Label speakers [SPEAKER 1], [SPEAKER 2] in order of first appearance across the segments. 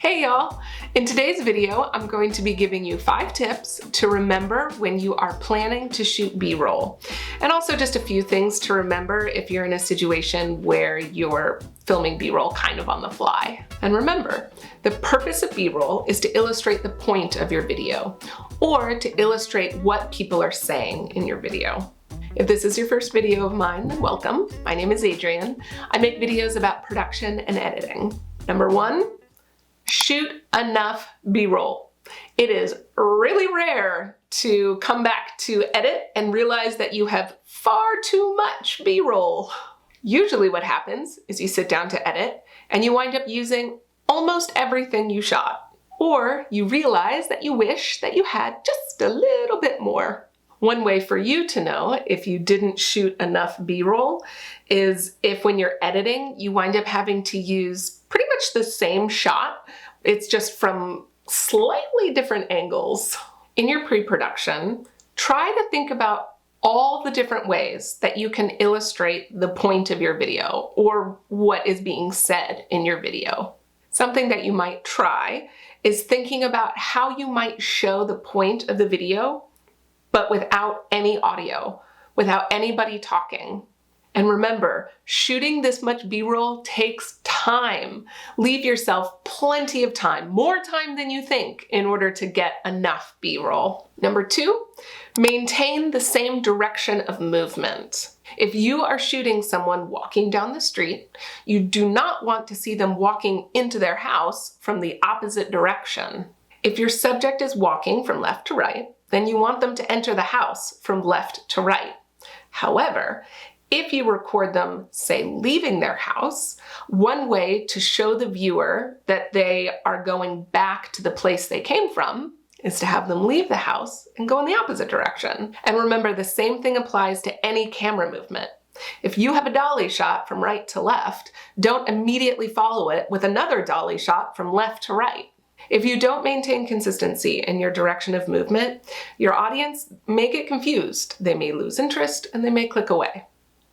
[SPEAKER 1] Hey y'all! In today's video, I'm going to be giving you 5 tips to remember when you are planning to shoot B-roll. And also just a few things to remember if you're in a situation where you're filming B-roll kind of on the fly. And remember, the purpose of B-roll is to illustrate the point of your video, or to illustrate what people are saying in your video. If this is your first video of mine, then welcome. My name is Adrienne. I make videos about production and editing. Number 1, shoot enough B-roll. It is really rare to come back to edit and realize that you have far too much B-roll. Usually what happens is you sit down to edit and you wind up using almost everything you shot, or you realize that you wish that you had just a little bit more. One way for you to know if you didn't shoot enough B-roll is if when you're editing, you wind up having to use pretty much the same shot. It's just from slightly different angles. In your pre-production, try to think about all the different ways that you can illustrate the point of your video or what is being said in your video. Something that you might try is thinking about how you might show the point of the video but without any audio, without anybody talking. And remember, shooting this much B-roll takes time. Leave yourself plenty of time, more time than you think, in order to get enough B-roll. Number 2, maintain the same direction of movement. If you are shooting someone walking down the street, you do not want to see them walking into their house from the opposite direction. If your subject is walking from left to right, then you want them to enter the house from left to right. However, if you record them, say, leaving their house, one way to show the viewer that they are going back to the place they came from is to have them leave the house and go in the opposite direction. And remember, the same thing applies to any camera movement. If you have a dolly shot from right to left, don't immediately follow it with another dolly shot from left to right. If you don't maintain consistency in your direction of movement, your audience may get confused. They may lose interest and they may click away.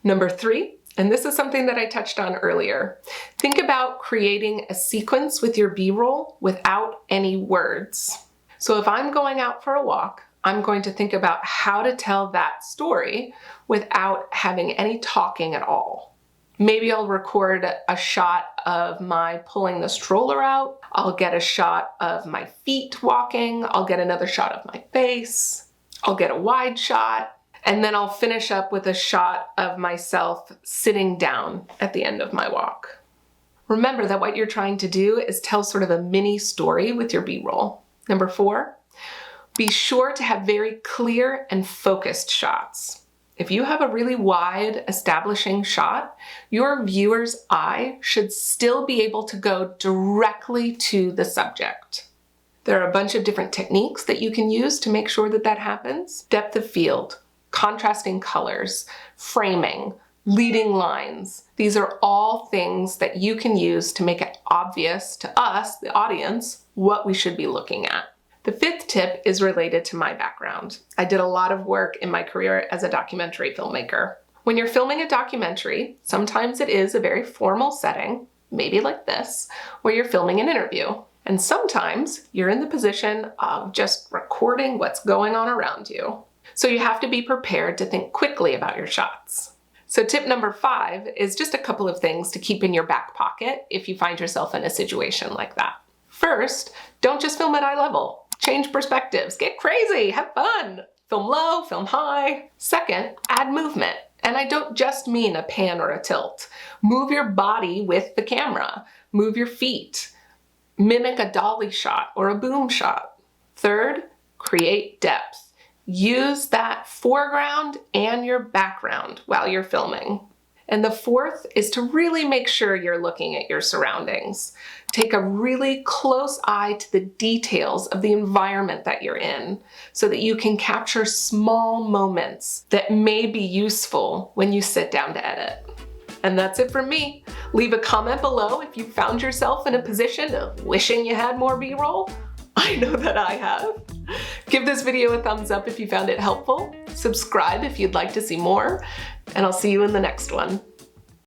[SPEAKER 1] Number 3, and this is something that I touched on earlier, think about creating a sequence with your B-roll without any words. So if I'm going out for a walk, I'm going to think about how to tell that story without having any talking at all. Maybe I'll record a shot of my pulling the stroller out. I'll get a shot of my feet walking. I'll get another shot of my face. I'll get a wide shot. And then I'll finish up with a shot of myself sitting down at the end of my walk. Remember that what you're trying to do is tell sort of a mini story with your B-roll. Number 4, be sure to have very clear and focused shots. If you have a really wide, establishing shot, your viewer's eye should still be able to go directly to the subject. There are a bunch of different techniques that you can use to make sure that that happens. Depth of field, contrasting colors, framing, leading lines. These are all things that you can use to make it obvious to us, the audience, what we should be looking at. The 5th tip is related to my background. I did a lot of work in my career as a documentary filmmaker. When you're filming a documentary, sometimes it is a very formal setting, maybe like this, where you're filming an interview. And sometimes you're in the position of just recording what's going on around you. So you have to be prepared to think quickly about your shots. So tip number 5 is just a couple of things to keep in your back pocket if you find yourself in a situation like that. First, don't just film at eye level. Change perspectives, get crazy, have fun. Film low, film high. Second, add movement. And I don't just mean a pan or a tilt. Move your body with the camera. Move your feet. Mimic a dolly shot or a boom shot. Third, create depth. Use that foreground and your background while you're filming. And the 4th is to really make sure you're looking at your surroundings. Take a really close eye to the details of the environment that you're in so that you can capture small moments that may be useful when you sit down to edit. And that's it from me. Leave a comment below if you found yourself in a position of wishing you had more B-roll. I know that I have. Give this video a thumbs up if you found it helpful. Subscribe if you'd like to see more, and I'll see you in the next one.